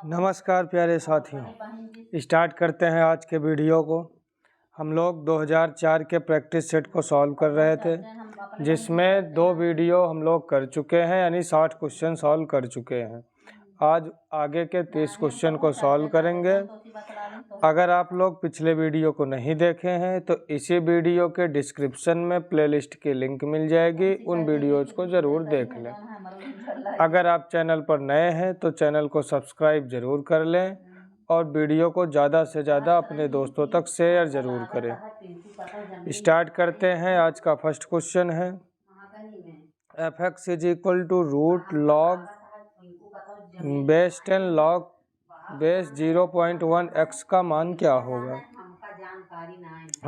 नमस्कार प्यारे साथियों, स्टार्ट करते हैं आज के वीडियो को। हम लोग 2004 के प्रैक्टिस सेट को सॉल्व कर रहे थे, जिसमें 2 वीडियो हम लोग कर चुके हैं, यानी 60 क्वेश्चन सॉल्व कर चुके हैं। आज आगे के 30 क्वेश्चन को सॉल्व करेंगे। अगर आप लोग पिछले वीडियो को नहीं देखे हैं तो इसी वीडियो के डिस्क्रिप्शन में प्लेलिस्ट की लिंक मिल जाएगी, उन वीडियोज़ को ज़रूर देख लें। अगर आप चैनल पर नए हैं तो चैनल को सब्सक्राइब ज़रूर कर लें और वीडियो को ज़्यादा से ज़्यादा अपने दोस्तों तक शेयर ज़रूर करें। स्टार्ट करते हैं। आज का फर्स्ट क्वेश्चन है f(x) = root log base 10 log base 0.1 x का मान क्या होगा।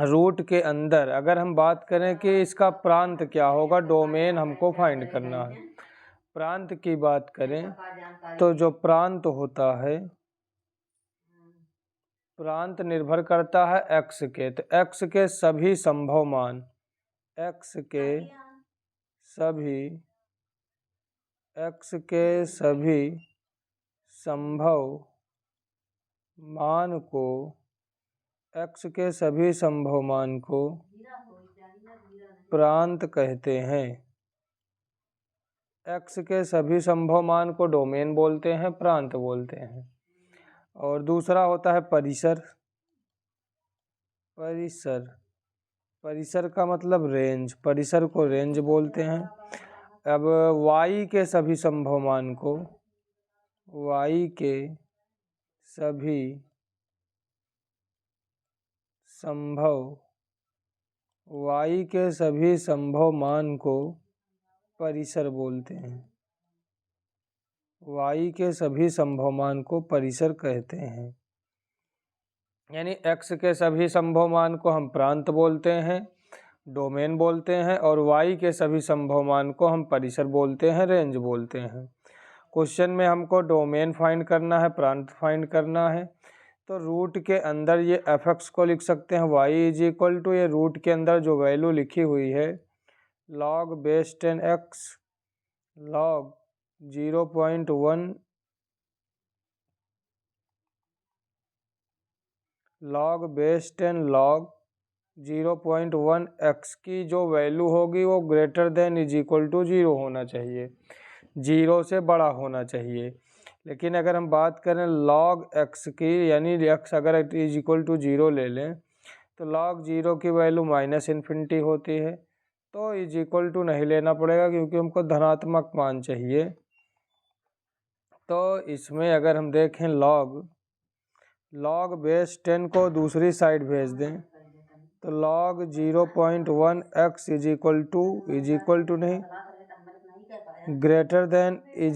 रूट के अंदर अगर हम बात करें कि इसका प्रांत क्या होगा, डोमेन हमको फाइंड करना है। प्रांत की बात करें तो जो प्रांत होता है, प्रांत निर्भर करता है x के, तो x के सभी संभव मान, x के सभी संभव मान को x के सभी संभव मान को प्रांत कहते हैं। x के सभी संभव मान को डोमेन बोलते हैं, प्रांत बोलते हैं। और दूसरा होता है परिसर। परिसर का मतलब रेंज, परिसर को रेंज बोलते हैं। अब y के सभी संभव मान को, y के सभी संभव मान को परिसर बोलते हैं। y के सभी संभव मान को परिसर कहते हैं। यानी x के सभी संभव मान को हम प्रांत बोलते हैं, डोमेन बोलते हैं, और y के सभी संभव मान को हम परिसर बोलते हैं, रेंज बोलते हैं। क्वेश्चन में हमको डोमेन फाइंड करना है, प्रांत फाइंड करना है। तो रूट के अंदर ये f(x) को लिख सकते हैं y = ये रूट के अंदर जो वैल्यू लिखी हुई है log base 10x log 0.1 log base 10 log 0.1 x की जो वैल्यू होगी वो ग्रेटर देन = 0 होना चाहिए, 0 से बड़ा होना चाहिए। लेकिन अगर हम बात करें log x की, यानी x अगर = 0 ले लें तो log 0 की वैल्यू -∞ होती है, तो = नहीं लेना पड़ेगा क्योंकि हमको धनात्मक मान चाहिए। तो इसमें अगर हम देखें log बेस 10 को दूसरी साइड भेज दें तो log 0.1 x = नहीं, ग्रेटर देन =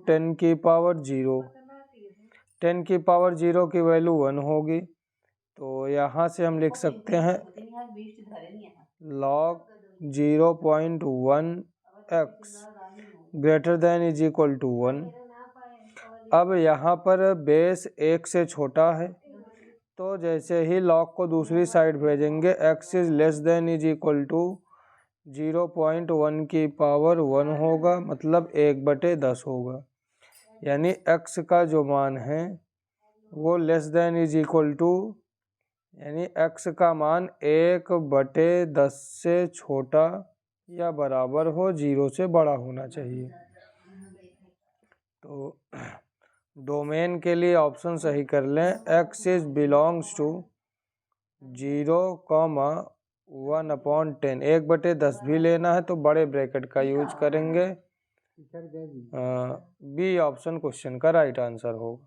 10 की पावर 0। 10 की पावर 0 की वैल्यू 1 होगी, तो यहाँ से हम लिख सकते हैं log 0.1 x ग्रेटर देन = 1। अब यहाँ पर बेस 1 से छोटा है, तो जैसे ही log को दूसरी साइड भेजेंगे x < 0.1 की पावर 1 होगा, मतलब 1/10 होगा। यानी x का जो मान है वो < यानी x का मान 1/10 से छोटा या बराबर हो, 0 से बड़ा होना चाहिए। तो डोमेन के लिए ऑप्शन सही कर लें, x बिलोंग्स टू 0,1/10। 1/10 भी लेना है तो बड़े ब्रैकेट का यूज करेंगे। बी ऑप्शन क्वेश्चन का राइट आंसर होगा।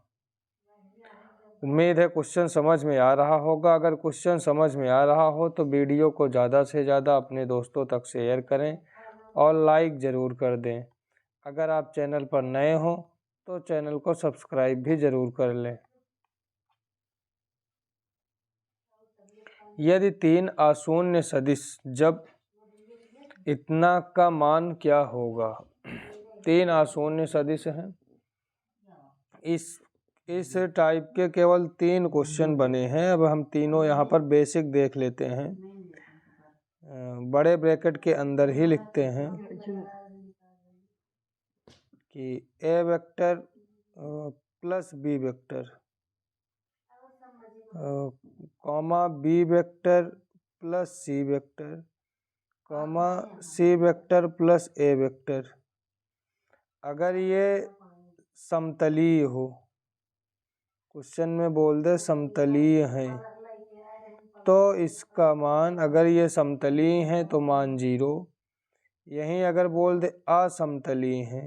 उम्मीद है क्वेश्चन समझ में आ रहा होगा। अगर क्वेश्चन समझ में आ रहा हो तो वीडियो को ज़्यादा से ज़्यादा अपने दोस्तों तक शेयर करें और लाइक ज़रूर कर दें। अगर आप चैनल पर नए हो तो चैनल को सब्सक्राइब भी ज़रूर कर लें। यदि 3 अशून्य सदिश जब इतना का मान क्या होगा। 3 अशून्य सदिश हैं। इस टाइप के केवल 3 क्वेश्चन बने हैं। अब हम तीनों यहाँ पर बेसिक देख लेते हैं। बड़े ब्रैकेट के अंदर ही लिखते हैं कि A vector plus B vector, comma B vector plus C vector, comma C vector plus A vector. अगर ये समतलीय हो, क्वेश्चन में बोल दे समतलीय है, तो इसका मान, अगर ये समतलीय है तो मान 0। यहीं अगर बोल दे असमतलीय है,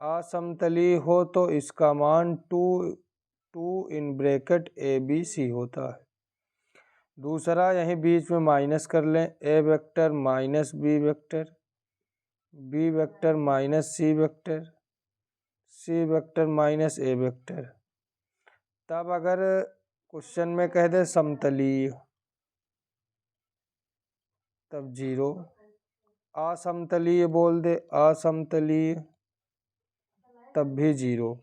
असमतलीय हो तो इसका मान 2 इन ब्रैकेट ABC होता है। दूसरा यहीं बीच में माइनस कर लें, A vector minus B vector, B vector minus C vector, C vector minus A vector. तब अगर क्वेश्चन में कह दे समतलीय तब 0, असमतलीय बोल दे असमतलीय तब भी 0।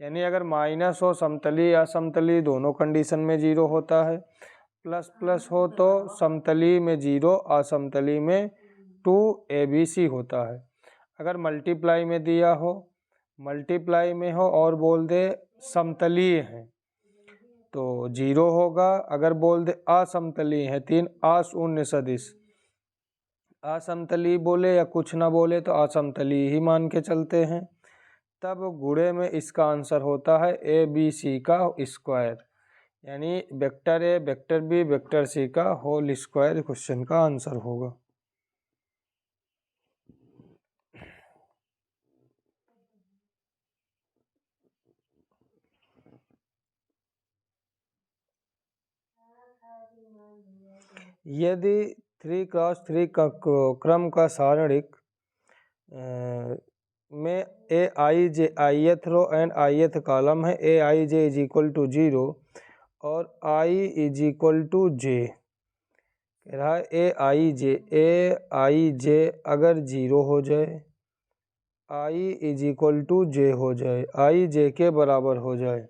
यानी अगर माइनस हो, समतलीय असमतलीय दोनों कंडीशन में 0 होता है। प्लस प्लस हो तो समतलीय में 0, असमतलीय में 2 ABC होता है। अगर मल्टीप्लाई में दिया हो, मल्टीप्लाई में हो और बोल दे समतलीय है तो 0 होगा। अगर बोल दे असमतलीय है, 3 अशून्य सदिश, असमतलीय बोले या कुछ ना बोले तो असमतलीय ही मान के चलते हैं। तब गुणे में इसका आंसर होता है ABC का स्क्वायर, यानी vector A vector B vector C का होल स्क्वायर क्वेश्चन का आंसर होगा। यदि 3x3 का क्रम का सारणिक में AIJ ith row and ith column है, AIJ इज इक्वल टू 0 और I is equal to J कह रहा है। AIJ अगर 0 हो जाए, I is equal to J हो जाए, I J के बराबर हो जाए,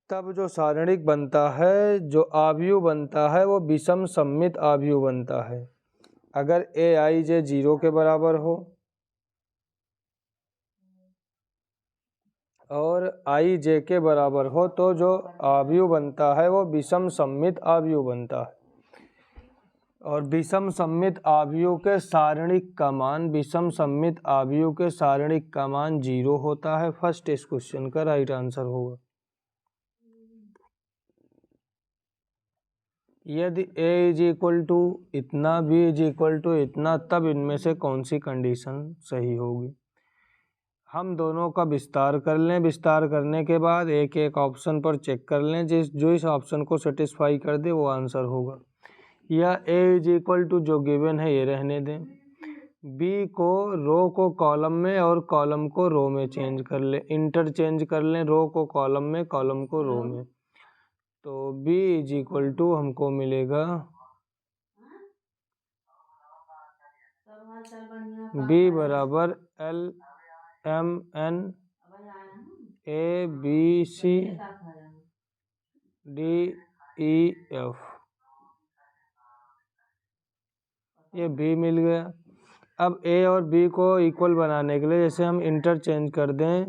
तब जो सारणिक बनता है, जो आव्यूह बनता है वो विषम सममित आव्यूह बनता है। अगर AIJ 0 के बराबर हो और IJ के बराबर हो तो जो आव्यूह बनता है वो विषम सममित आव्यूह बनता है। और विषम सममित आव्यूह के सारणिक का मान, विषम सममित आव्यूह के सारणिक का मान 0 होता है। फर्स्ट इस क्वेश्चन का राइट आंसर होगा। यदि A इज इक्वल टू इतना, B इज इक्वल टू इतना, तब इनमें से कौन सी कंडीशन सही होगी। हम दोनों का विस्तार कर लें, विस्तार करने के बाद एक एक ऑप्शन पर चेक कर लें, जो इस ऑप्शन को सेटिस्फाई कर दे वो आंसर होगा। या A इज इक्वल टू जो गिवन है ये रहने दें, B को रो को कॉलम में और कॉलम को रो में चेंज कर लें, इंटरचेंज कर लें, रो को कॉलम में कॉलम को रो में। तो B इज इक्वल टू हमको मिलेगा, B बराबर LMN ABC DEF, ये B मिल गया। अब A और B को इक्वल बनाने के लिए जैसे हम इंटरचेंज कर दें,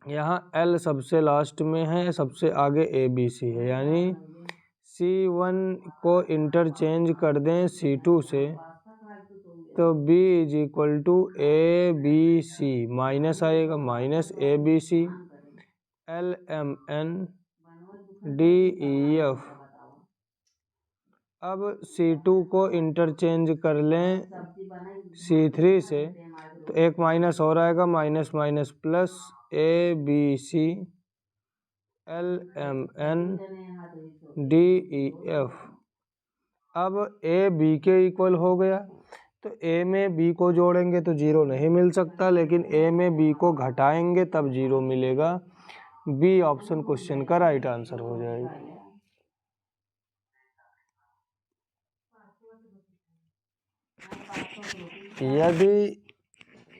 यहाँ L सबसे लास्ट में है, सबसे आगे ABC है, यानी C1 को इंटरचेंज कर दें C2 से तो B is equal to ABC, minus आएगा, माइनस ABC LMN DEF। अब C2 को इंटरचेंज कर लें C3 से तो एक माइनस और आएगा, minus minus plus ABC LMN DEF। अब A B के इक्वल हो गया तो A में B को जोड़ेंगे तो 0 नहीं मिल सकता, लेकिन A में B को घटाएंगे तब 0 मिलेगा। B ऑप्शन क्वेश्चन का राइट आंसर हो जाएगा। यदि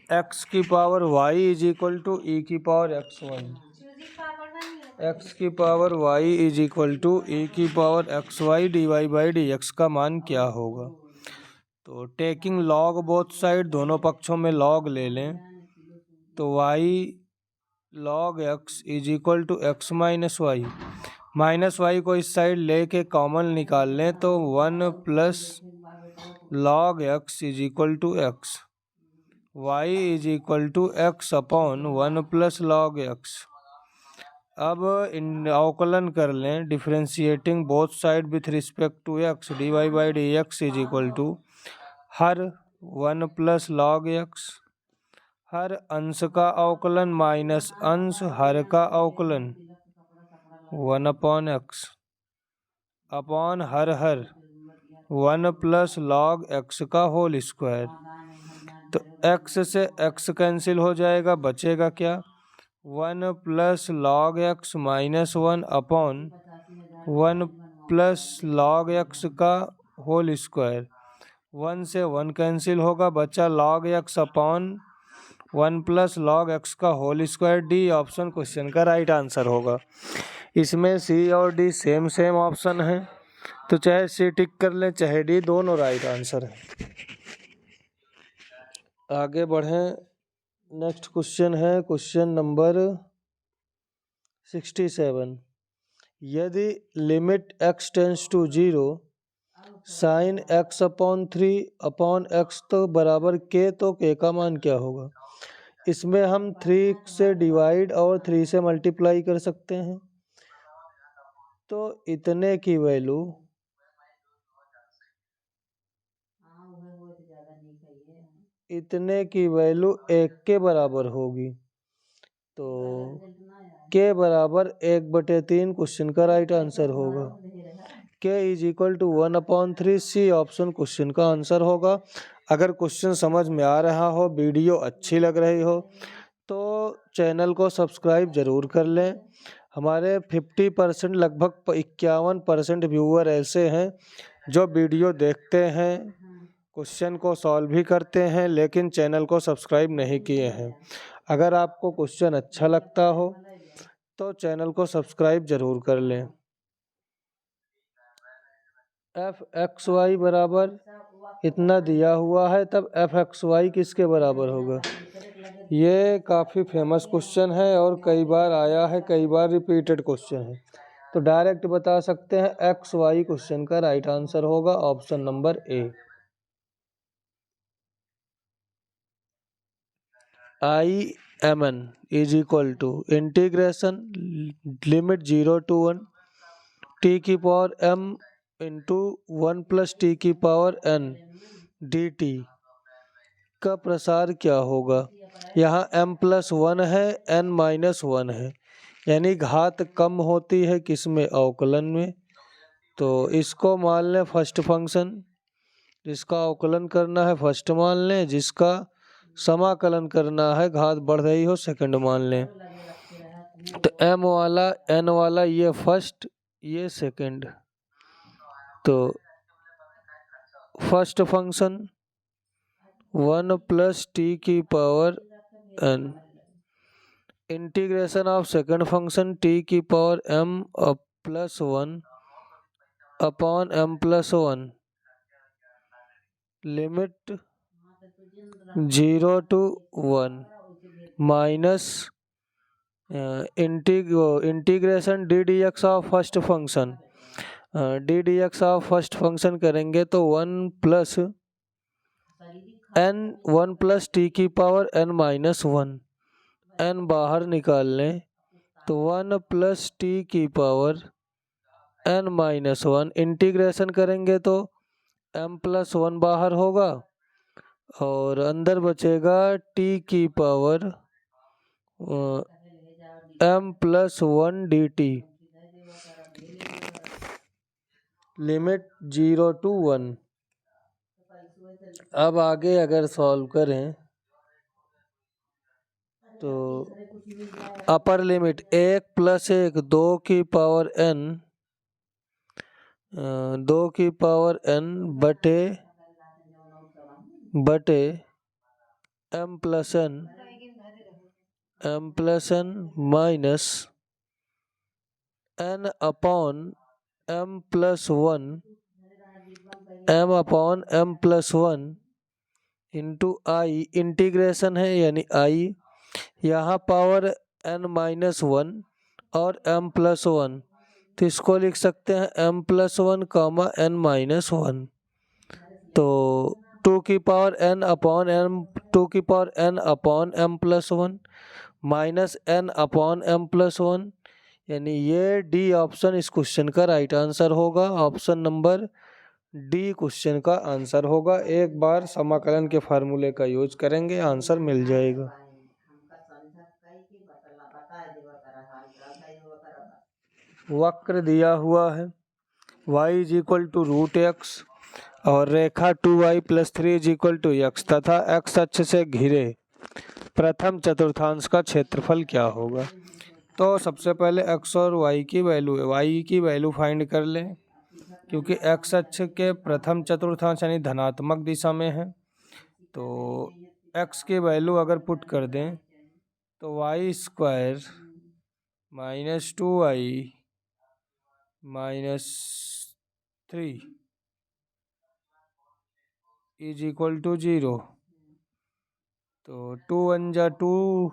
x की power y is equal to e की पावर xy, x की power y is equal to e की power xy dy by dx का मान क्या होगा। तो टेकिंग लॉग बोथ साइड, दोनों पक्षों में लॉग ले लें, तो y log x is equal to x minus y. Minus y को इस साइड लेके कॉमन निकाल लें तो 1 plus log x is equal to x, y is equal to x upon 1 plus log x। अब इन अवकलन कर लें, differentiating both side with respect to x, dy by d x is equal to हर 1 plus log x, हर अंश का अवकलन माइनस अंश हर का अवकलन 1 अपॉन एक्स अपॉन हर 1 प्लस log x का होल स्क्वायर। तो x से x कैंसिल हो जाएगा, बचेगा क्या, 1 plus log x minus 1 upon 1 plus log x का होल स्क्वायर। 1 से 1 कैंसिल होगा, बचा log x upon 1 plus log x का whole square. D option question का राइट आंसर होगा। इसमें सी और डी सेम सेम ऑप्शन है, तो चाहे सी टिक कर लें चाहे डी, दोनों राइट आंसर है। आगे बढ़ें, नेक्स्ट क्वेश्चन है क्वेश्चन नंबर 67। यदि limit x tends to 0 sine x upon 3 upon x तो बराबर k, तो k का मान क्या होगा। इसमें हम 3 से डिवाइड और 3 से मल्टीप्लाई कर सकते हैं, तो इतने की वैल्यू एक के बराबर होगी, तो के बराबर 1/3 क्वेश्चन का राइट आंसर होगा। K is equal to 1 upon 3, C option question का आंसर होगा। अगर क्वेश्चन समझ में आ रहा हो, वीडियो अच्छी लग रही हो, तो चैनल को सब्सक्राइब ज़रूर कर लें। हमारे 50% लगभग 51% व्यूअर ऐसे हैं जो वीडियो देखते हैं, क्वेश्चन को सॉल्व भी करते हैं, लेकिन चैनल को सब्सक्राइब नहीं किए हैं। अगर आपको क्वेश्चन अच्छा लगता हो तो चैनल को सब्सक्राइब ज़रूर कर लें। एफ एक्स वाई बराबर इतना दिया हुआ है, तब एफ एक्स वाई किसके बराबर होगा। ये काफ़ी फेमस क्वेश्चन है और कई बार आया है, कई बार रिपीटेड क्वेश्चन है, तो डायरेक्ट बता सकते हैं एक्स वाई क्वेश्चन का राइट आंसर होगा option number A. I M N is equal to integration limit 0 to 1 T की power m into 1 plus T की पावर n डी टी का प्रसार क्या होगा। यहाँ m प्लस 1 है, n माइनस 1 है, यानी घात कम होती है किसमें, अवकलन में। तो इसको मान लें फर्स्ट फंक्शन, जिसका अवकलन करना है फर्स्ट मान लें, जिसका समाकलन करना है घात बढ़ रही हो सेकंड मान लें। तो m वाला n वाला ये फर्स्ट ये सेकंड, तो फर्स्ट फंक्शन 1 प्लस टी की power n integration of second function T की power m plus 1 upon m plus 1 limit 0 to 1 minus integration D D X of first function, D D X of first function करेंगे तो 1 plus T की power n minus 1, n बाहर निकाल लें तो 1 plus T की power n minus 1, integration करेंगे तो m प्लस 1 बाहर होगा और अंदर बचेगा t की power m plus 1 D T limit 0 to 1। अब आगे अगर सॉल्व करें तो अपर लिमिट 1 प्लस 1 2 की पावर n, 2 की पावर n बटे m plus n minus n upon m plus 1 m upon m plus 1 into I, integration है यानी आई, यहाँ पावर n माइनस 1 और m प्लस 1, तो इसको लिख सकते हैं m प्लस 1 कामा n माइनस 1। तो 2 की पावर n अपॉन m, 2 की power n upon m plus 1 minus n upon m plus 1, यानी ये डी ऑप्शन इस क्वेश्चन का राइट आंसर होगा। ऑप्शन नंबर डी क्वेश्चन का आंसर होगा। एक बार समाकलन के फार्मूले का यूज करेंगे, आंसर मिल जाएगा। वक्र दिया हुआ है y is equal to root x और रेखा 2y plus 3 is equal to x तथा x अक्ष से घिरे प्रथम चतुर्थांश का क्षेत्रफल क्या होगा। तो सबसे पहले x और y की वैल्यू फाइंड कर लें, क्योंकि x अक्ष के प्रथम चतुर्थांश यानी धनात्मक दिशा में है। तो x की वैल्यू अगर पुट कर दें तो y square minus 2y minus 3 is equal to 0। तो 2 1 जा 2,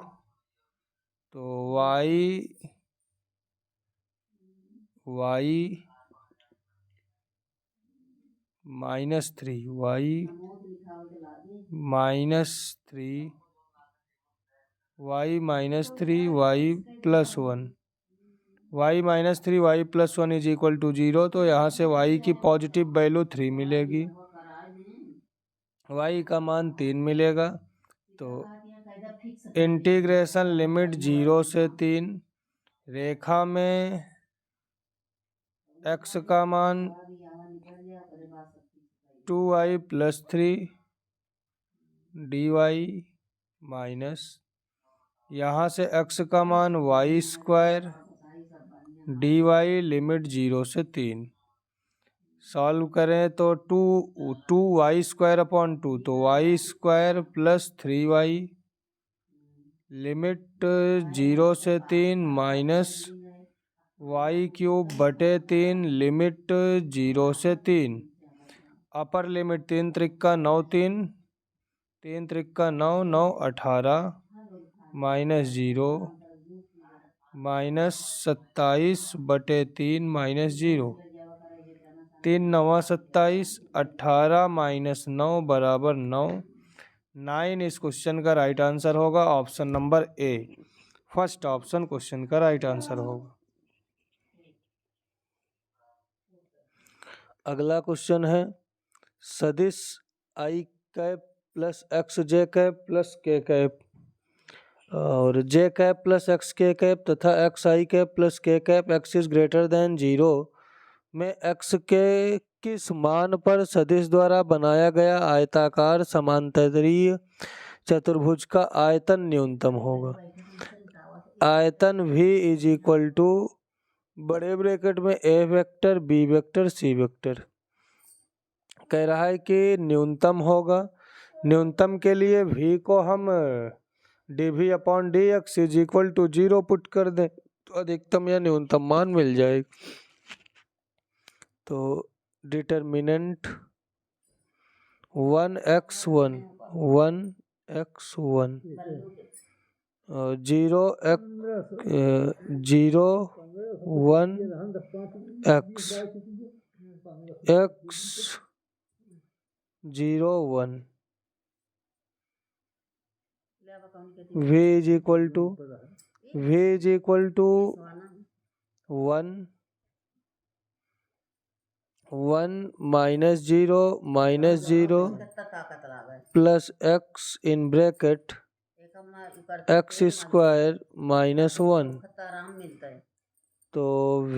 तो y minus 3 y minus 3 y plus 1, y minus 3 y plus 1 is equal to 0। तो यहाँ से y की पॉजिटिव वैल्यू 3 मिलेगी, y का मान 3 मिलेगा। तो इंटीग्रेशन लिमिट 0 से 3, रेखा में x का मान 2y प्लस 3 dy माइनस, यहाँ से x का मान y स्क्वायर dy लिमिट 0 से 3। सॉल्व करें तो 2y स्क्वायर अपॉन 2, तो y square plus 3y limit 0 से 3 माइनस y क्यूब बटे 3 लिमिट 0 से 3। अपर लिमिट 3 त्रिक्का 9 3 त्रिक्का 9 9 18 माइनस 0 माइनस 27 बटे 3 माइनस 0, 3 9 27, 18 माइनस 9 बराबर 9। 9 इस क्वेश्चन का राइट आंसर होगा। ऑप्शन नंबर ए, फर्स्ट ऑप्शन क्वेश्चन का राइट आंसर होगा। अगला क्वेश्चन है सदिश आई कैप प्लस एक्स जे कैप प्लस के कैप और जे कैप प्लस एक्स के कैप तथा एक्स आई कैप प्लस के cap x is greater than 0 में एक्स के किस मान पर सदिश द्वारा बनाया गया आयताकार समांतरीय चतुर्भुज का आयतन न्यूनतम होगा। आयतन v इज इक्वल टू बड़े ब्रैकेट में a vector b vector c vector. कह रहा है कि न्यूनतम होगा। न्यूनतम के लिए v को हम dv upon dx is equal to 0 put कर दें तो अधिकतम या न्यूनतम मान मिल जाएगा। तो determinant 1x1 0 1 x 0 1 v is equal to 1 minus 0 plus x in bracket x square minus 1। तो v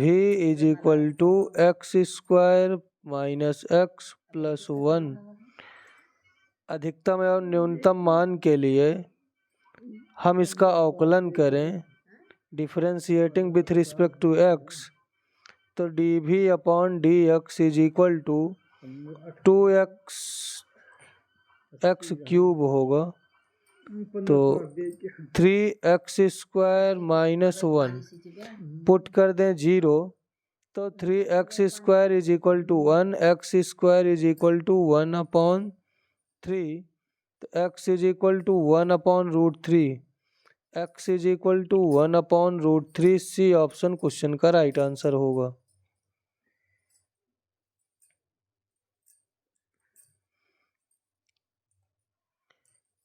is equal to x square minus x plus 1। अधिकतम एवं न्यूनतम मान के लिए हम इसका अवकलन करें differentiating with respect to x, तो dv upon dx is equal to 2x x cube होगा। तो 3x स्क्वायर माइनस 1 पुट कर दें 0, तो 3x² is equal to 1, x² is equal to 1/3, तो x is equal to 1/√3, x is equal to 1/√3। C option question का right answer होगा।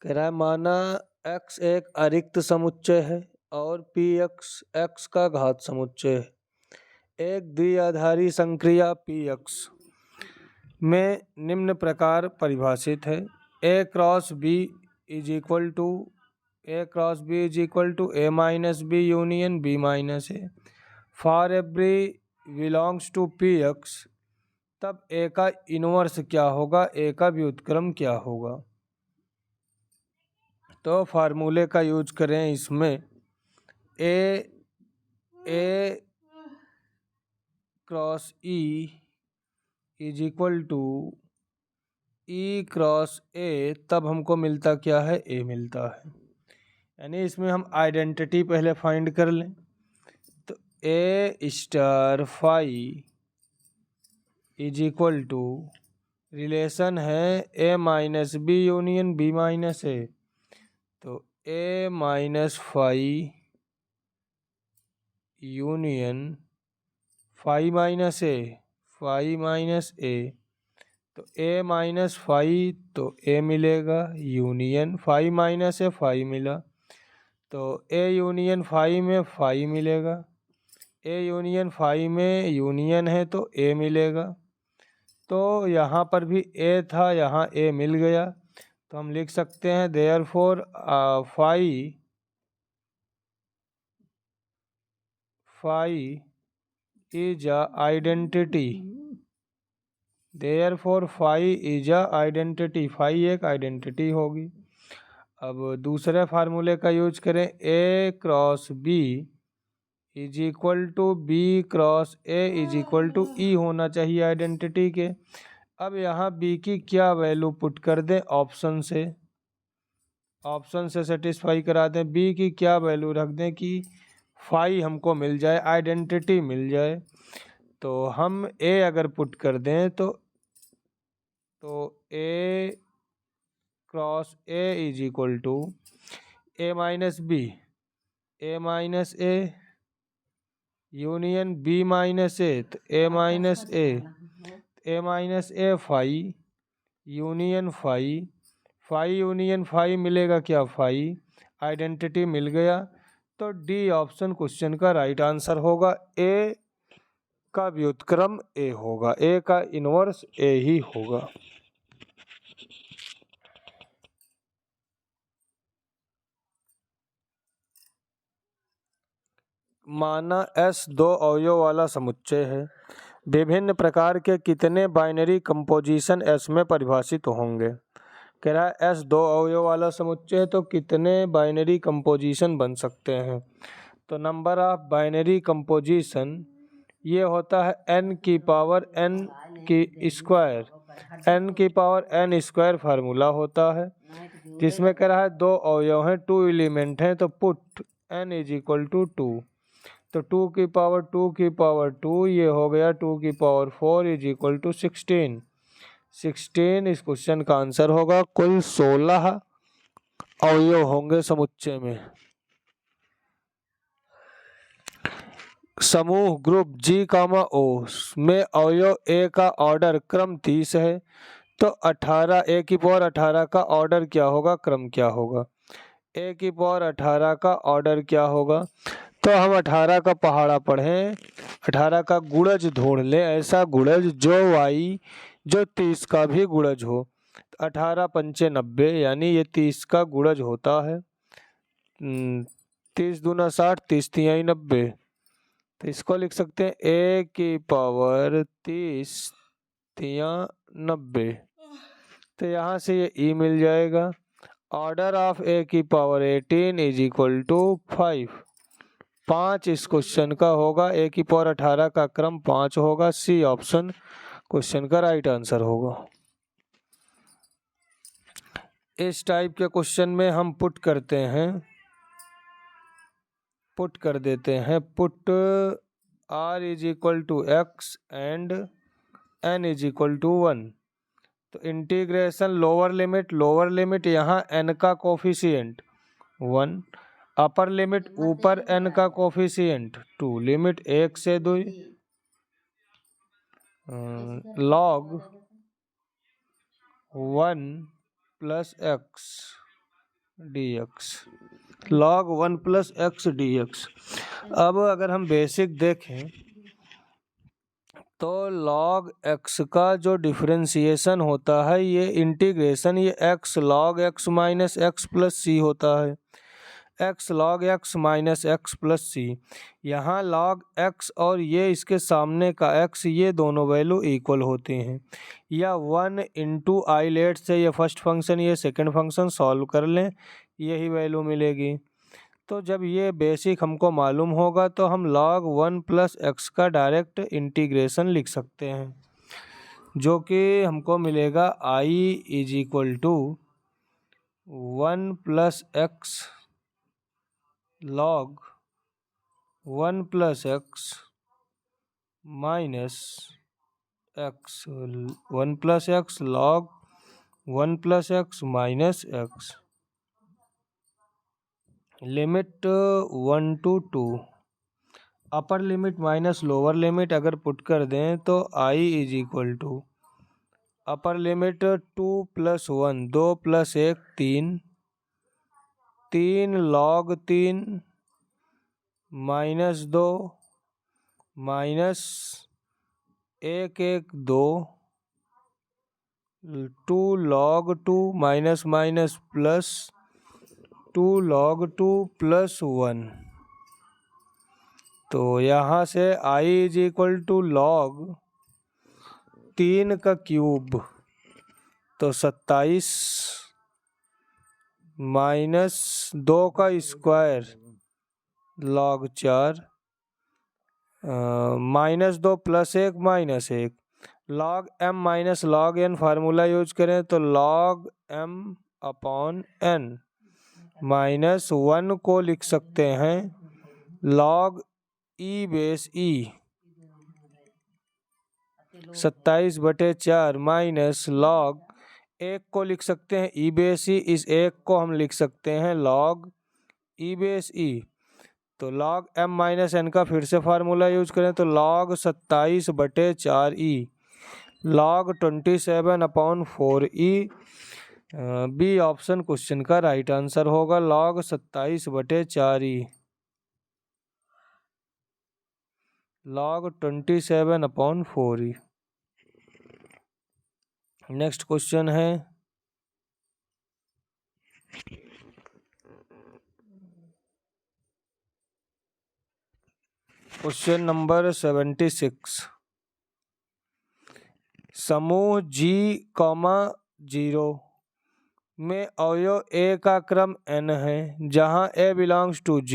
कह रहा है माना x एक अरिक्त समुच्चय है और px x का घात समुच्चय है। एक द्विआधारी संक्रिया px में निम्न प्रकार परिभाषित है: a cross b is equal to a minus b union b minus a for every belongs to px। तब a का इनवर्स क्या होगा, a का व्युत्क्रम क्या होगा? तो फार्मूले का यूज करें इसमें। a cross e is equal to e cross a, तब हमको मिलता क्या है, a मिलता है। यानी इसमें हम आइडेंटिटी पहले फाइंड कर लें। तो a star phi is equal to relation है a minus b union b minus a, तो a minus phi union phi minus a, तो a माइनस फाई तो a मिलेगा, union phi minus a phi मिला, तो a यूनियन फाई में phi मिलेगा, a union phi में यूनियन है तो a मिलेगा। तो यहाँ पर भी a था, यहाँ a मिल गया, तो हम लिख सकते हैं therefore phi is a identity. Therefore phi is a identity, phi एक आइडेंटिटी होगी। अब दूसरे फार्मूले का यूज करें, a cross b is equal to b cross a is equal to e होना चाहिए आइडेंटिटी के। अब यहाँ b की क्या वैल्यू पुट कर दें, ऑप्शन से सेटिस्फाई करा दें। b की क्या वैल्यू रख दें कि फाई हमको मिल जाए, आइडेंटिटी मिल जाए। तो हम a अगर पुट कर दें तो a cross a is equal to a minus a union b minus a, तो a minus a phi union phi union phi मिलेगा क्या, फाई, आइडेंटिटी मिल गया। तो डी ऑप्शन क्वेश्चन का राइट आंसर होगा। a का व्युत्क्रम a होगा, a का इनवर्स a ही होगा। माना S दो अवयव वाला समुच्चय है। विभिन्न प्रकार के कितने बाइनरी कंपोजिशन S में परिभाषित होंगे? कह रहा है S दो अवयव वाला समुच्चय है तो कितने बाइनरी कंपोजिशन बन सकते हैं? तो नंबर ऑफ बाइनरी कंपोजिशन ये होता है n की पावर n की स्क्वायर, n की पावर n स्क्वायर फार्मूला होता है, जिसमें कह रहा है दो अवयव हैं, 2 एलिमेंट हैं, तो put n is equal to 2, तो 2 की पावर 2 ये हो गया 2 की पावर 4 इज इक्वल टू 16 इस क्वेश्चन का आंसर होगा। कुल 16 अवयव होंगे समुच्चय में। समूह ग्रुप G, O में अवयव A का ऑर्डर क्रम 30 है, तो 18 A की पावर 18 का ऑर्डर क्या होगा, क्रम क्या होगा? A की पावर 18 का ऑर्डर क्या होगा? तो हम 18 का पहाड़ा पढ़ें, 18 का गुणज ढूंढ लें, ऐसा गुणज जो 30 का भी गुणज हो। 18 पंचे 90, यानी ये 30 का गुणज होता है। 30 दूना 60, 30 तिहाई 90, तो इसको लिख सकते हैं a की पावर 30 तिया 90, तो यहाँ से ये e मिल जाएगा। ऑर्डर ऑफ a की पावर 18 इज इक्वल टू 5 इस क्वेश्चन का होगा। a की पावर 18 का क्रम 5 होगा। सी ऑप्शन क्वेश्चन का राइट आंसर होगा। इस टाइप के क्वेश्चन में हम पुट कर देते हैं put r is equal to x and n is equal to 1। तो इंटीग्रेशन लोअर लिमिट यहाँ n का कोफिशिएंट 1, अपर लिमिट ऊपर n का कोफिशिएंट 2, लिमिट 1 से 2 log 1 plus x dx, log 1 plus x dx। अब अगर हम बेसिक देखें तो log x का जो डिफरेंशिएशन होता है ये इंटीग्रेशन ये x log x minus x plus c होता है, x log x minus x plus c। यहाँ log x और ये इसके सामने का x ये दोनों वैल्यू इक्वल होते हैं, या 1 इंटू आई लेट से ये फर्स्ट फंक्शन ये सेकंड फंक्शन सॉल्व कर लें, यही वैल्यू मिलेगी। तो जब ये बेसिक हमको मालूम होगा तो हम log 1 प्लस एक्स का डायरेक्ट इंटीग्रेशन लिख सकते हैं, जो कि हमको मिलेगा i is equal to 1 plus x log 1 plus x minus x, 1 plus x log 1 plus x minus x, limit 1 to 2, upper limit minus lower limit अगर पुट कर दें तो i is equal to upper limit 2 plus 1 2 plus 1 3, 3 log 3 minus 2 minus 1 1 2, 2 log 2 minus minus plus 2 log 2 plus 1। तो यहाँ से i is equal to log 3 का cube, तो 27 minus 2 का square log 4, minus 2 plus 1 minus 1, log m minus log n formula use करें तो log m upon n, minus 1 को लिख सकते हैं log e base e, 27/4 minus log 1 को लिख सकते हैं e बेस e, इस 1 को हम लिख सकते हैं log e बेस e। तो log m माइनस n का फिर से फार्मूला यूज करें तो log 27/4e, log 27/4e। B option question का राइट आंसर होगा log 27/4e, log 27/4e। Next question है क्वेश्चन नंबर 76। समूह G, 0 में अवयव A का क्रम n है, जहां A बिलोंग्स टू G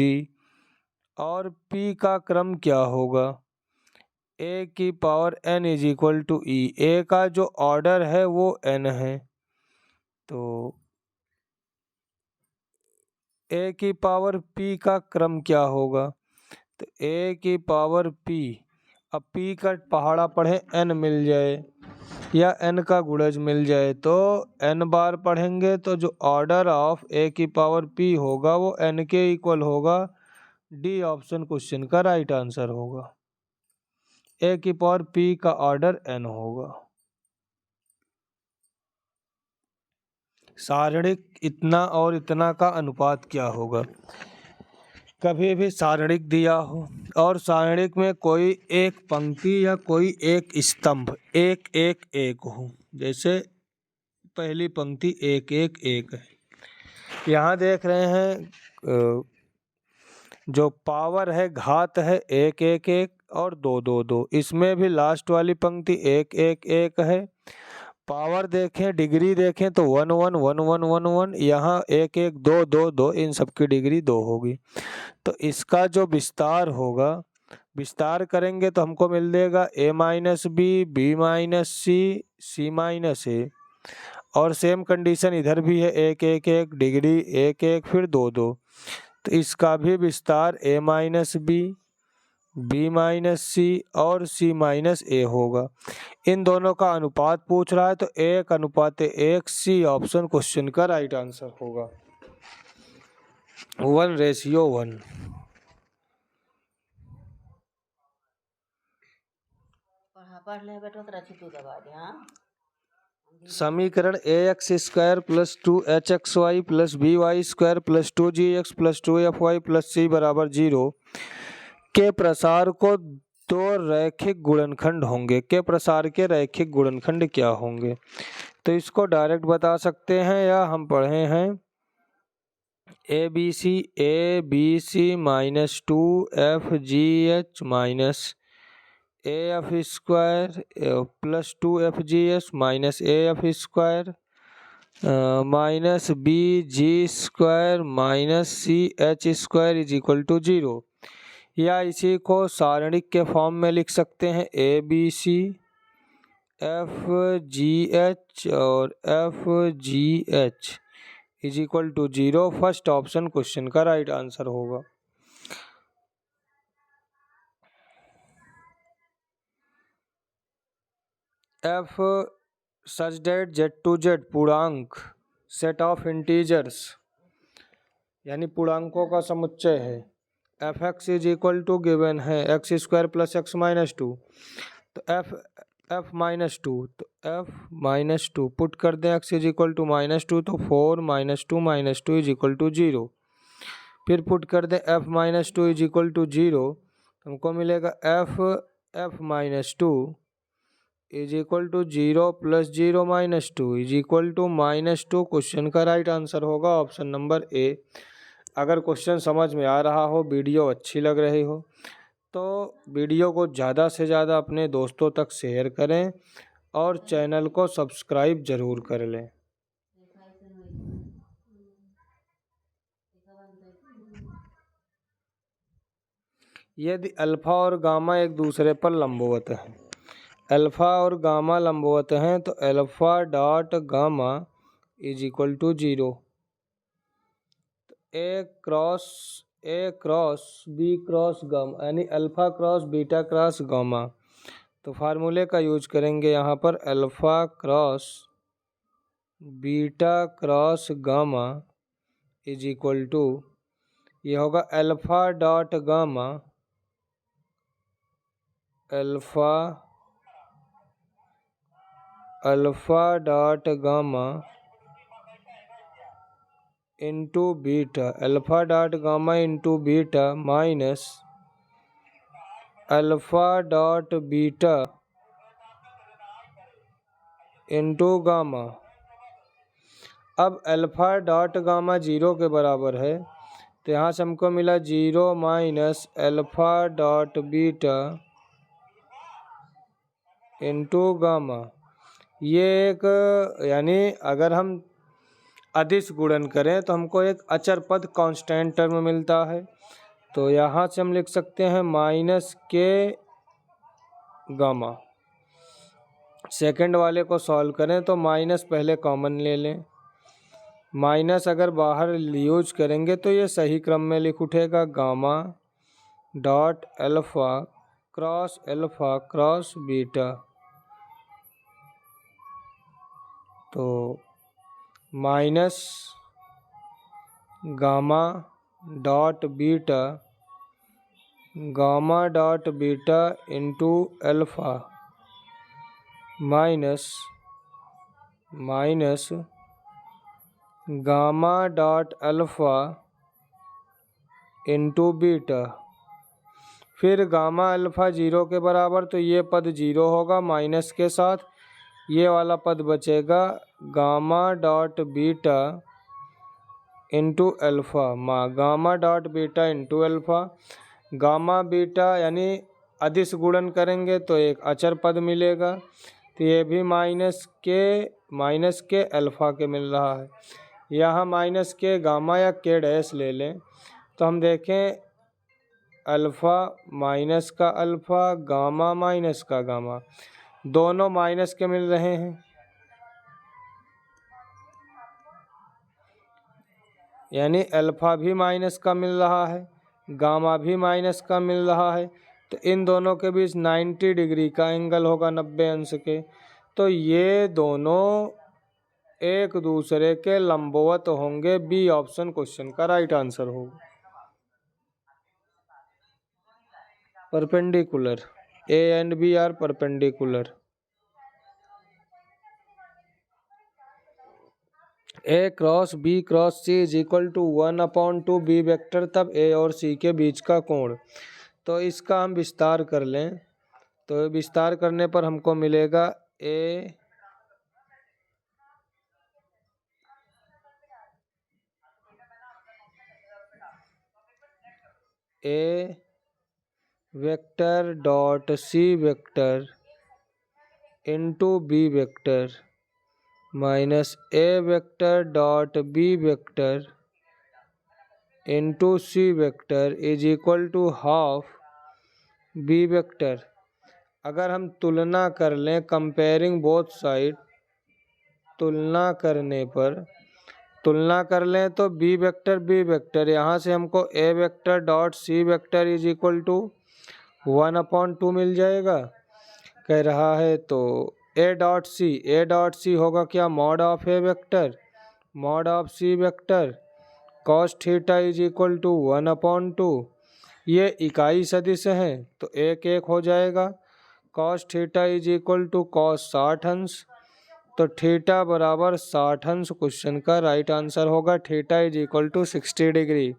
और P का क्रम क्या होगा? A की power n is equal to E, A का जो ऑर्डर है वो n है, तो A की पावर P का क्रम क्या होगा? तो A की पावर P, अब P का पहाड़ा पढ़े n मिल जाए या n का गुणज मिल जाए तो n बार पढ़ेंगे तो जो ऑर्डर ऑफ A की पावर P होगा वो n के इक्वल होगा। डी ऑप्शन क्वेश्चन का राइट आंसर होगा, A की पावर P का ऑर्डर n होगा। सारणिक इतना और इतना का अनुपात क्या होगा? कभी भी सारणिक दिया हो और सारणिक में कोई एक पंक्ति या कोई एक स्तंभ 1 1 1 हो, जैसे पहली पंक्ति 1 1 1 है, यहाँ देख रहे हैं जो पावर है घात है 1 1 1 और 2 2 2, इसमें भी लास्ट वाली पंक्ति 1 1 1 है। पावर देखें डिग्री देखें तो 1 1 1 1 1 1, यहाँ 1 1 2 2 2, इन सब की डिग्री 2 होगी। तो इसका जो विस्तार होगा, विस्तार करेंगे तो हमको मिल देगा a minus B, B minus C, C minus A, और सेम कंडीशन इधर भी है 1 1 1 डिग्री 1 1 फिर 2 2, तो इसका भी विस्तार a minus B, B minus C और सी माइनस ए होगा। इन दोनों का अनुपात पूछ रहा है तो 1:1 सी ऑप्शन क्वेश्चन का राइट आंसर होगा। 1:1। पढ़ ले बेटा तेरा चित्तू दबा दे। हाँ समीकरण ax² + 2hxy + by² + 2gx + 2fy + c = 0 के प्रसार को दो रैखिक गुणनखंड होंगे। के प्रसार के रैखिक गुणनखंड क्या होंगे? तो इसको डायरेक्ट बता सकते हैं या हम पढ़े हैं A B C - 2fgh - af² + 2fgs - af² -bg² -ch² = 0। या इसी को सारणिक के फॉर्म में लिख सकते हैं ए बी सी FGH और FGH = 0। फर्स्ट ऑप्शन क्वेश्चन का राइट आंसर होगा। F such that Z to Z पूर्णांक सेट ऑफ इंटीजर्स यानी पूर्णांकों का समुच्चय है। fx = गिवन है x² + x - 2 तो f -2 तो f -2 पुट कर दें x -2 तो 4 - 2 - 2 = 0। फिर पुट कर दें f -2 = 0 हमको मिलेगा f -2 = 0 + 0 - 2 = -2। क्वेश्चन का राइट आंसर होगा ऑप्शन नंबर ए। अगर क्वेश्चन समझ में आ रहा हो, वीडियो अच्छी लग रही हो तो वीडियो को ज़्यादा से ज़्यादा अपने दोस्तों तक शेयर करें और चैनल को सब्सक्राइब ज़रूर कर लें। यदि अल्फ़ा और गामा एक दूसरे पर लंबवत हैं, अल्फ़ा और गामा लंबवत हैं तो अल्फ़ा डॉट गामा = 0। ए क्रॉस बी क्रॉस गामा यानी alpha cross beta cross gamma. तो फार्मूले का यूज करेंगे यहाँ पर alpha cross beta cross gamma = ये होगा alpha dot gamma alpha dot gamma into beta alpha dot gamma into beta minus alpha dot beta into gamma. अब अल्फ़ा डॉट गामा 0 के बराबर है तो यहाँ से हमको मिला 0 minus alpha dot beta into gamma. ये एक यानी अगर हम अदिश गुणन करें तो हमको एक अचर पद कांस्टेंट टर्म मिलता है। तो यहाँ से हम लिख सकते हैं -k गामा। सेकंड वाले को सॉल्व करें तो माइनस पहले कॉमन ले लें। माइनस अगर बाहर यूज करेंगे तो ये सही क्रम में लिख उठेगा gamma dot alpha cross beta. तो minus gamma dot beta into alpha minus gamma dot alpha into beta. फिर गामा अल्फ़ा 0 के बराबर तो ये पद 0 होगा माइनस के साथ। ये वाला पद बचेगा gamma dot beta into alpha gamma dot beta into alpha. Gamma beta यानी अदिश गुणन करेंगे तो एक अचर पद मिलेगा तो ये भी माइनस के अल्फ़ा के मिल रहा है। यहाँ माइनस के गामा या के डैश ले लें तो हम देखें अल्फ़ा माइनस का अल्फ़ा गामा माइनस का गामा दोनों माइनस के मिल रहे हैं। यानी अल्फ़ा भी माइनस का मिल रहा है, गामा भी माइनस का मिल रहा है। तो इन दोनों के बीच 90 डिग्री का एंगल होगा 90 अंश के। तो ये दोनों एक दूसरे के लंबवत होंगे। बी ऑप्शन क्वेश्चन का राइट आंसर होगा। Perpendicular, A and B are perpendicular. A cross B cross C is equal to 1/2 B vector, तब ए और सी के बीच का कोण। तो इसका हम विस्तार कर लें, तो विस्तार करने पर हमको मिलेगा A vector dot C vector into B vector minus A vector dot B vector into C vector is equal to half B vector. अगर हम तुलना कर लें, कंपेयरिंग बोथ साइड, तुलना कर लें तो बी वेक्टर यहाँ से हमको A vector dot C vector is equal to 1/2 मिल जाएगा कह रहा है। तो ए डॉट सी होगा क्या, mod of A vector mod of C vector cos theta is equal to 1/2। ये इकाई सदिश है तो एक एक हो जाएगा। Cos theta is equal to cos 60 अंश, तो थीटा बराबर 60 अंश क्वेश्चन का राइट आंसर होगा। Theta is equal to 60 degree.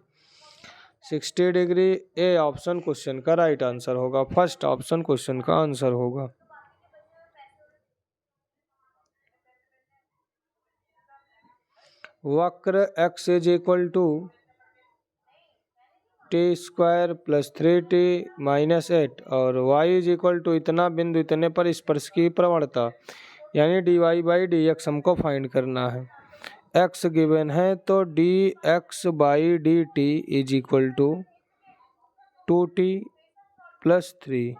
60 degree A option question का राइट आंसर होगा। फर्स्ट ऑप्शन क्वेश्चन का आंसर होगा। वक्र x is equal to t² plus 3t minus 8 और y इज इक्वल टू इतना बिंदु इतने पर स्पर्शकीय प्रवणता यानी dy/dx हमको फाइंड करना है। x गिवन है तो dx/dt is equal to 2t plus 3,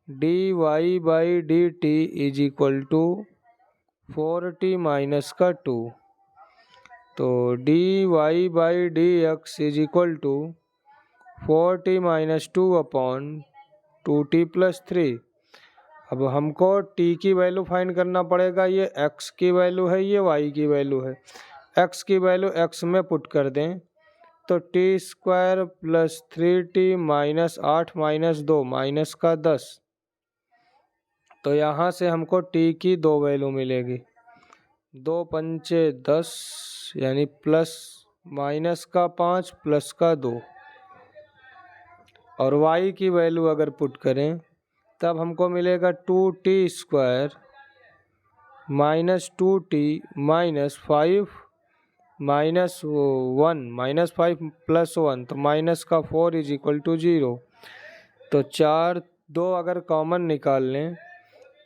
dy/dt is equal to 4t minus का 2। तो dy/dx is equal to 4t minus 2/2t plus 3। अब हमको t की वैल्यू फाइंड करना पड़ेगा। ये x की वैल्यू है, ये y की वैल्यू है। x की वैल्यू x में पुट कर दें तो t² plus 3t minus 8 minus 2 minus का 10। तो यहाँ से हमको t की दो वैल्यू मिलेगी, 2 पंचे 10 यानी प्लस माइनस का 5 प्लस का 2। और y की वैल्यू अगर पुट करें तब हमको मिलेगा 2t² minus 2t minus 5 minus 1 minus 5 plus 1 तो माइनस का 4 इज इक्वल टू 0। तो 4 2 अगर कॉमन निकाल लें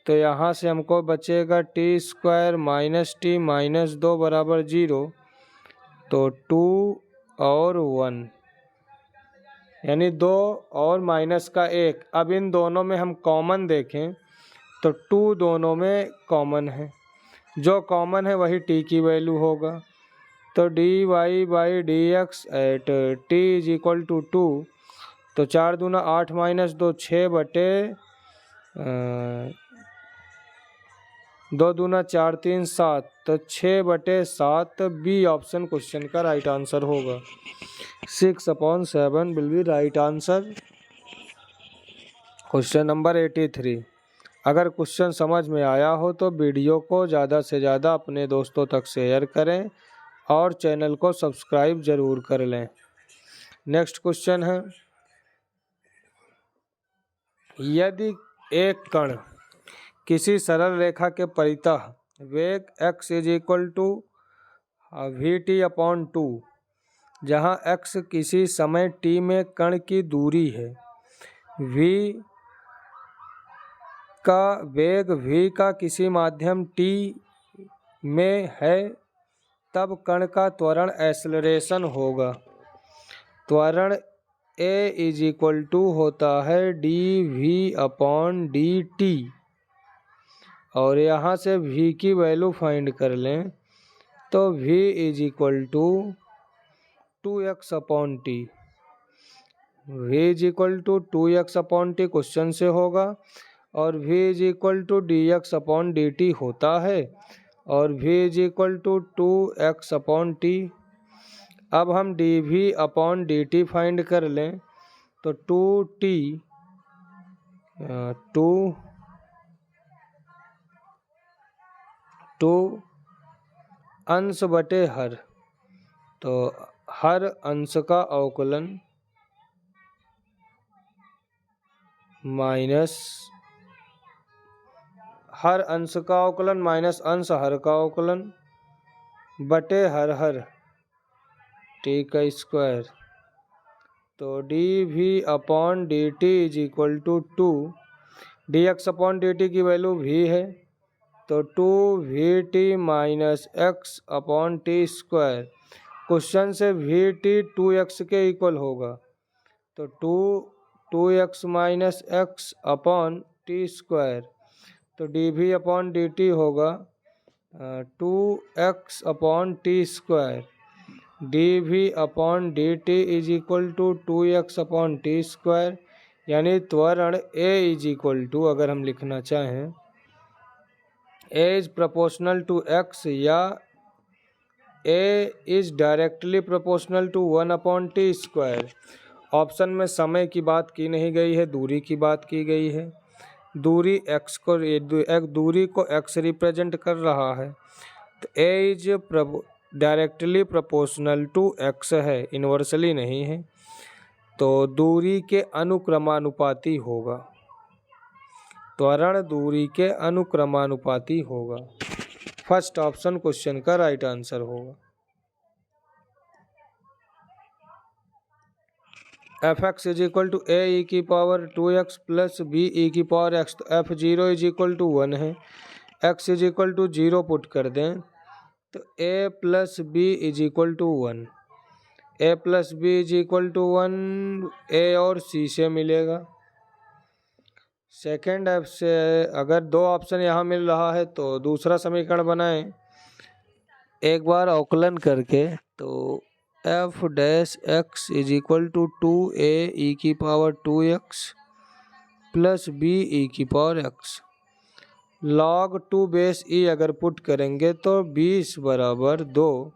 तो यहाँ से हमको बचेगा t² माइनस t माइनस 2 बराबर 0। तो 2 और 1 यानी 2 और माइनस का 1। अब इन दोनों में हम कॉमन देखें तो 2 दोनों में कॉमन है, जो कॉमन है वही t की वैल्यू होगा। तो dy/dx at t is equal to 2। तो 4 दूना 8 माइनस 2 6 बटे 2 दूना 4 3 7, तो 6/7 बी ऑप्शन क्वेश्चन का राइट आंसर होगा। 6/7 will be right answer. Question number 83। अगर क्वेश्चन समझ में आया हो तो वीडियो को ज़्यादा से ज़्यादा अपने दोस्तों तक शेयर करें और चैनल को सब्सक्राइब ज़रूर कर लें। नेक्स्ट क्वेश्चन है, यदि एक कण किसी सरल रेखा के परितः वेग x is equal to vt/2, जहाँ x किसी समय t में कण की दूरी है, v का वेग v का किसी माध्यम t में है, तब कण का त्वरण एक्सेलरेशन होगा। त्वरण a इज इक्वल टू होता है dv/dt और यहाँ से v की वैल्यू फाइंड कर लें तो v is equal to 2x/t। v is equal to 2x upon t question से होगा, और v is equal to dx upon dt होता है, और v is equal to 2x upon t. अब हम dv अपॉन dt फाइंड कर लें तो 2t 2 अंश बटे हर, तो हर अंश का अवकलन माइनस हर अंश का अवकलन माइनस अंश हर का अवकलन बटे हर टी का स्क्वायर। तो d v upon d t is equal to 2, d x upon d t की वैल्यू वी है, तो 2vt minus x upon t square. Question से vt 2x के इक्वल होगा, तो 2x minus x upon t square. तो dv upon dt होगा 2x upon t square. dv upon dt is equal to 2x upon t square, यानी त्वरण a is equal to, अगर हम लिखना चाहें, a is proportional to x या a is directly proportional to 1 upon t square. Option में समय की बात की नहीं गई है, दूरी की बात की गई है। दूरी x को दूरी को x रिप्रेजेंट कर रहा है, तो a is directly proportional to x है, इन्वर्सली नहीं है, तो दूरी के अनुक्रमानुपाती होगा, त्वरण दूरी के अनुक्रमानुपाती होगा। फर्स्ट ऑप्शन क्वेश्चन का राइट आंसर होगा। F X is equal to A E की power 2x plus B E की पावर x, तो F zero is equal to 1 है, x is equal to 0 put कर दें तो a plus B is equal to 1, a plus B is equal to 1 a और c से मिलेगा। Second F से अगर दो ऑप्शन यहाँ मिल रहा है तो दूसरा समीकरण बनाएं एक बार अवकलन करके, तो f dash x is equal to 2a e की power 2x plus B E की power x। log 2 base e अगर पुट करेंगे तो 20 बराबर 2,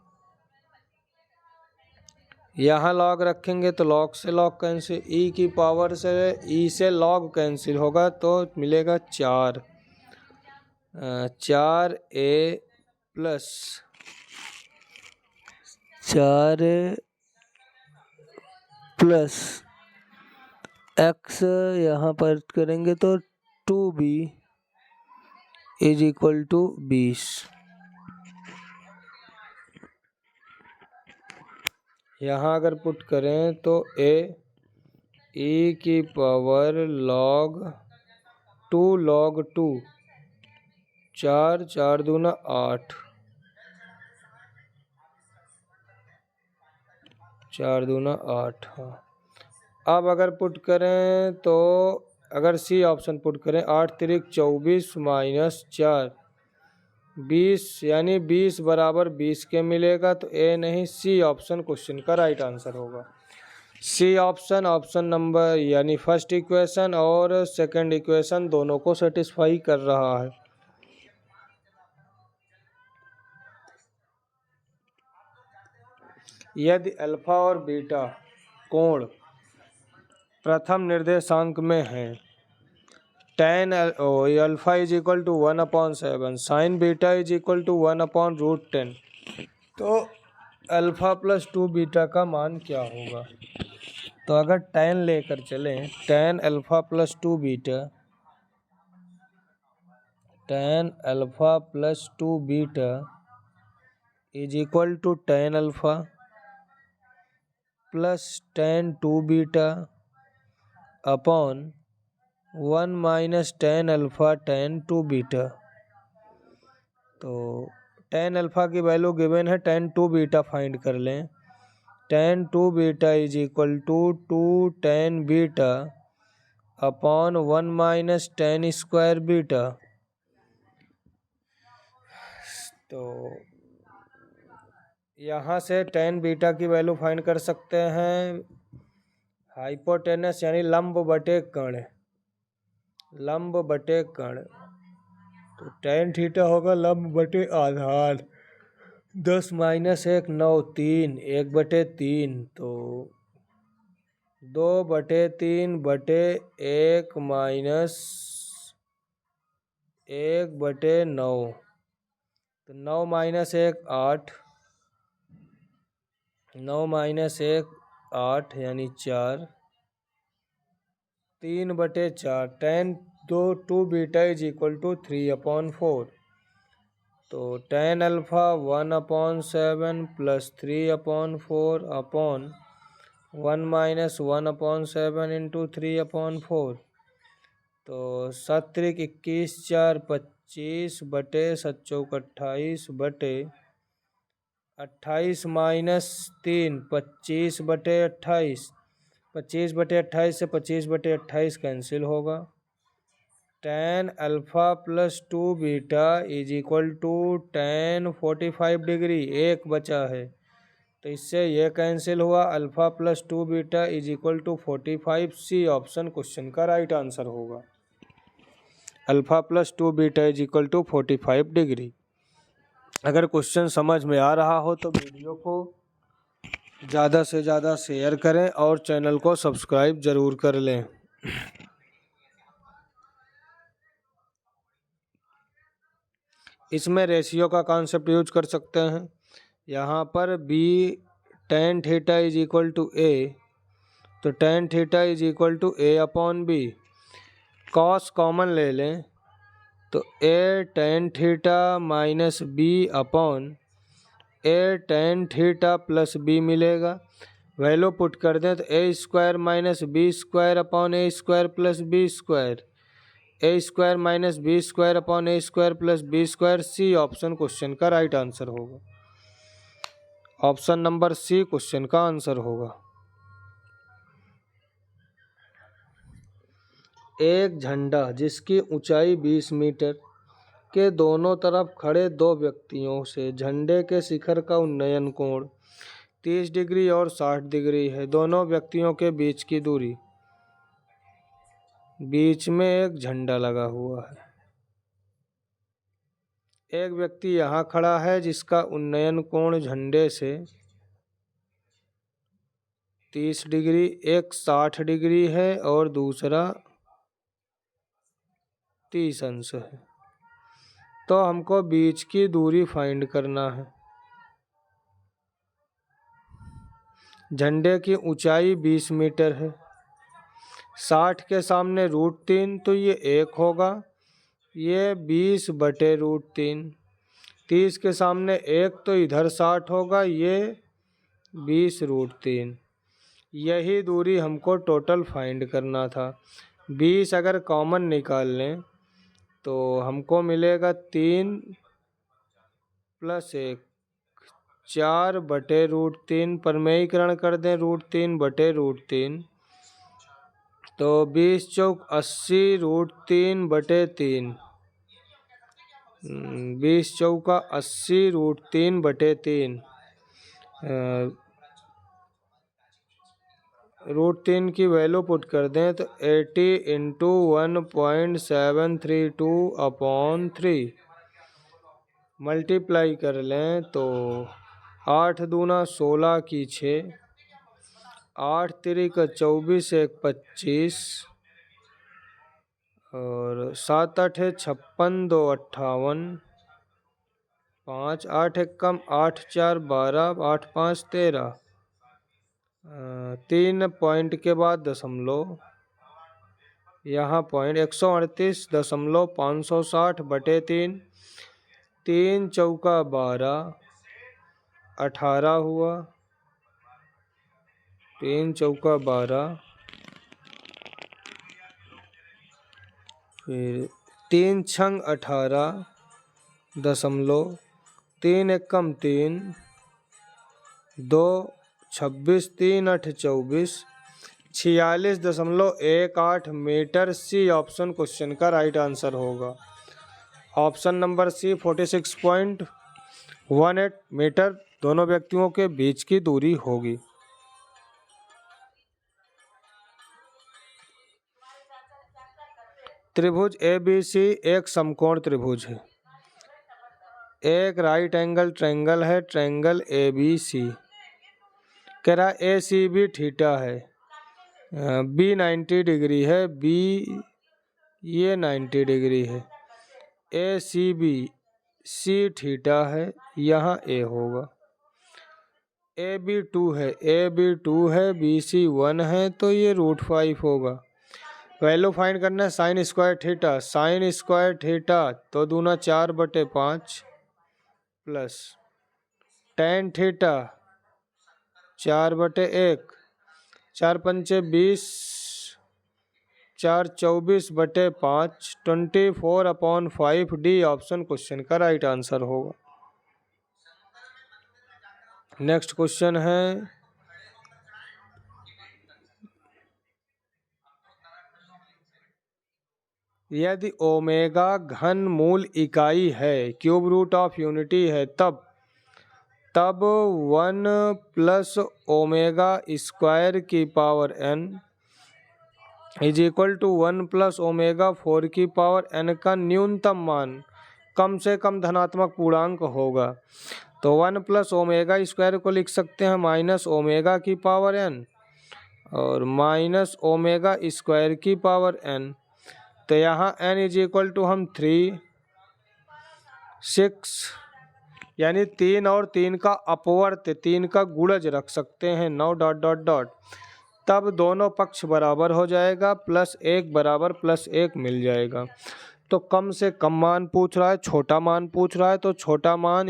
यहाँ log रखेंगे तो log से log कैंसिल, e की पावर से e से log कैंसिल होगा तो मिलेगा 4, 4a प्लस 4 प्लस x यहाँ पर करेंगे तो 2b इज इक्वल टू 20। यहाँ अगर पुट करें तो a e की पावर log 2 log 2, 4 4 दूना 8, 4 दूना 8। हाँ, अब अगर पुट करें तो अगर सी ऑप्शन पुट करें 8 तिरिक 24 माइनस 4 20, यानी 20 बराबर 20 के मिलेगा, तो ए नहीं सी ऑप्शन क्वेश्चन का राइट आंसर होगा। सी ऑप्शन ऑप्शन नंबर यानी फर्स्ट इक्वेशन और सेकंड इक्वेशन दोनों को सेटिस्फाई कर रहा है। यदि अल्फा और बीटा कोण प्रथम निर्देशांक में है, tan alpha is equal to 1/7, sine beta is equal to 1/√10, तो अल्फा प्लस 2 बीटा का मान क्या होगा? तो अगर tan लेकर चलें, tan alpha plus 2 beta, tan alpha plus 2 beta is equal to tan alpha plus tan 2 beta upon 1 minus tan alpha tan 2 beta. तो tan अल्फा की वैल्यू गिवन है, tan 2 बीटा फाइंड कर लें। tan 2 beta is equal to 2 tan beta upon 1 minus tan square beta. तो यहाँ से tan beta की value find कर सकते हैं हाइपोटेनस यानी लंब बटे कर्ण, लंब बटे कर्ण, तो tan थीटा होगा लंब बटे आधार। 10 - 1 9, 3 1/3, तो 2/3/1 माइनस 1/9, तो 9 - 1 8, 9 - 1 8 यानी 4, 3/4, tan 2 beta is equal to 3/4, तो tan alpha 1/7 plus 3/4 upon 1 - 1/7 into 3/4, तो 7 × 21 4 25 बटे 7 × 28 बटे 28 माइनस 3 25/28, 25/28 से 25/28 कैंसिल होगा। tan alpha plus 2 beta is equal to tan 45 degree, एक बचा है तो इससे ये कैंसिल हुआ। Alpha plus 2 beta is equal to 45, C option question का राइट आंसर होगा। Alpha plus 2 beta is equal to 45 degree. अगर क्वेश्चन समझ में आ रहा हो तो वीडियो को ज़्यादा से ज़्यादा शेयर करें और चैनल को सब्सक्राइब ज़रूर कर लें। इसमें रेशियो का कॉन्सेप्ट यूज कर सकते हैं। यहाँ पर b tan theta is equal to a, तो tan theta is equal to a/b। cos common ले लें तो a tan theta minus b upon a tan theta plus b मिलेगा। वैल्यू पुट कर दें तो a² minus b² upon a² plus b², a² minus b² upon a² plus b², C option question का right answer होगा। Option number C question का answer होगा। एक झंडा जिसकी ऊंचाई 20 मीटर के दोनों तरफ खड़े दो व्यक्तियों से झंडे के शिखर का उन्नयन कोण 30 डिग्री और 60 डिग्री है। दोनों व्यक्तियों के बीच की दूरी, बीच में एक झंडा लगा हुआ है। एक व्यक्ति यहाँ खड़ा है जिसका उन्नयन कोण झंडे से 30 डिग्री, एक 60 डिग्री है और दूसरा 30 अंश है। तो हमको बीच की दूरी फाइंड करना है। झंडे की ऊंचाई 20 मीटर है, 60 के सामने √3 तो ये 1 होगा, ये 20/√3। 30 के सामने 1 तो इधर 60 होगा, ये 20√3। यही दूरी हमको टोटल फाइंड करना था। 20 अगर कॉमन निकाल लें तो हमको मिलेगा 3 + 1 4/√3, परमेयीकरण कर दें √3/√3, तो 20 चौक 80 √3/3, 20 चौका 80 √3/3, √3 की वैल्यू पुट कर दें तो 80 × 1.732/3 मल्टीप्लाई कर लें तो 8 दूना 16 की 6, 8 तिरिक 24 1 25 और 7 8 56 2 58, 5 8 1 कम 8 4 12, 8 5 13, 3 पॉइंट के बाद दशमलव, यहाँ पॉइंट 138.560/3, 3 चौका 12, 18 हुआ, 3 चौका 12, फिर 3 छंग 18, 3 1 कम 3, 2 26, 3 8 24, 46.18 मीटर, सी ऑप्शन क्वेश्चन का राइट आंसर होगा। ऑप्शन नंबर सी 46.18 मीटर दोनों व्यक्तियों के बीच की दूरी होगी। त्रिभुज ABC एक समकोण त्रिभुज है, एक राइट एंगल ट्रायंगल है, ट्रायंगल ABC। कह रहा ACB थीटा है, B 90 डिग्री है, B ये 90 डिग्री है, ACB C थीटा है, यहाँ A होगा। AB 2 है, AB 2 है, BC 1 है, तो ये √5 होगा। वैल्यू फाइंड करना है sine square theta, sine square theta तो दूना 4/5 प्लस टेन थीटा 4/1, 4 पंचे 20, 4 24/5, 24/5। डी ऑप्शन क्वेश्चन का राइट आंसर होगा। नेक्स्ट क्वेश्चन है यदि ओमेगा घन मूल इकाई है, क्यूब रूट ऑफ यूनिटी है, तब 1 + ओमेगा स्क्वायर की power n is equal to 1 + omega 4 की पावर n का न्यूनतम मान कम से कम धनात्मक पूर्णांक होगा। तो 1 + ओमेगा स्क्वायर को लिख सकते हैं माइनस ओमेगा की पावर n और माइनस ओमेगा स्क्वायर की पावर n। तो यहाँ n इज इक्वल टू हम 3, 6 यानी 3 और 3 का अपवर्त 3 का गुणज रख सकते हैं 9 ... तब दोनों पक्ष बराबर हो जाएगा, +1 बराबर +1 मिल जाएगा। तो कम से कम मान पूछ रहा है, छोटा मान पूछ रहा है, तो छोटा मान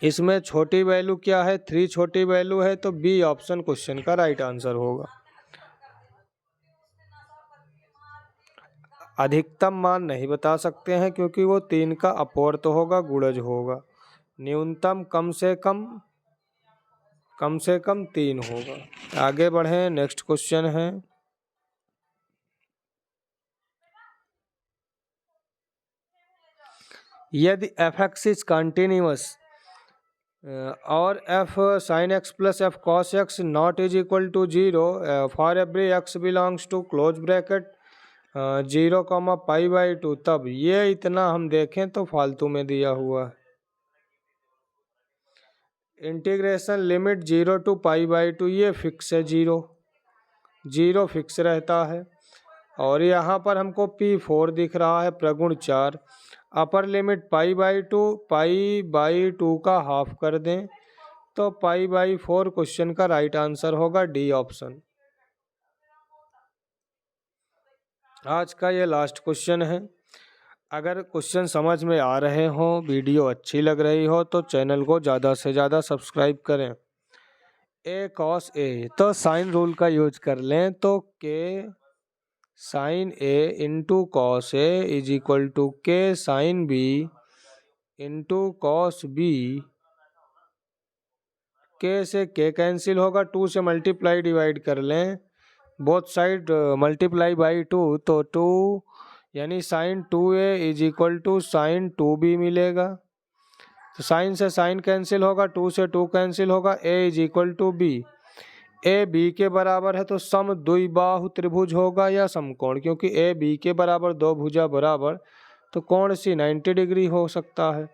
इसमें छोटी वैल्यू क्या है, 3 छोटी वैल्यू है, तो बी ऑप्शन क्वेश्चन का राइट आंसर होगा। अधिकतम मान नहीं बता सकते हैं क्योंकि वो 3 का अपवर्त होगा, गुणज होगा। न्यूनतम कम से कम 3 होगा। आगे बढ़े, नेक्स्ट क्वेश्चन है यदि f(x) इज कंटिन्यूअस और f sin x + f cos x not is equal to 0 for every x belongs to close bracket 0, π/2, तब ये इतना हम देखें तो फालतू में दिया हुआ है। इंटीग्रेशन लिमिट 0 to π/2 ये फिक्स है, 0 फिक्स रहता है। और यहाँ पर हमको P4 दिख रहा है, प्रगुण 4। अपर लिमिट π/2 का हाफ कर दें तो π/4 क्वेश्चन का राइट आंसर होगा, डी ऑप्शन। आज का ये लास्ट क्वेश्चन है। अगर क्वेश्चन समझ में आ रहे हो, वीडियो अच्छी लग रही हो, तो चैनल को ज़्यादा से ज़्यादा सब्सक्राइब करें। a cos a, तो साइन रूल का यूज कर लें तो k sin a into cos a is equal to k sin b into cos b। k से k कैंसिल होगा, 2 से मल्टीप्लाई डिवाइड कर लें, बोथ साइड मल्टीप्लाई बाई 2, तो 2 यानी sin 2a is equal to sin 2b मिलेगा। तो sign से साइन कैंसिल होगा, 2 से 2 कैंसिल होगा, a is equal to b। a b के बराबर है तो सम द्विबाहु त्रिभुज होगा या समकोण, क्योंकि a b के बराबर, दो भुजा बराबर, तो कोण सी 90 डिग्री हो सकता है।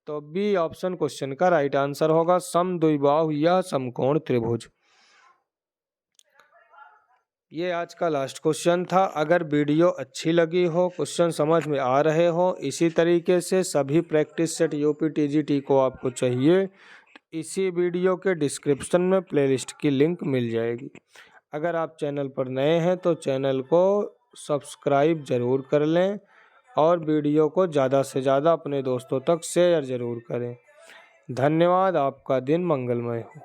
तो बी ऑप्शन क्वेश्चन का राइट आंसर होगा, सम द्विबाहु या समकोण त्रिभुज। ये आज का लास्ट क्वेश्चन था। अगर वीडियो अच्छी लगी हो, क्वेश्चन समझ में आ रहे हो, इसी तरीके से सभी प्रैक्टिस सेट UPTGT को आपको चाहिए, इसी वीडियो के डिस्क्रिप्शन में प्लेलिस्ट की लिंक मिल जाएगी। अगर आप चैनल पर नए हैं तो चैनल को सब्सक्राइब ज़रूर कर लें और वीडियो को ज़्यादा से ज़्यादा अपने दोस्तों तक शेयर ज़रूर करें। धन्यवाद। आपका दिन मंगलमय हो।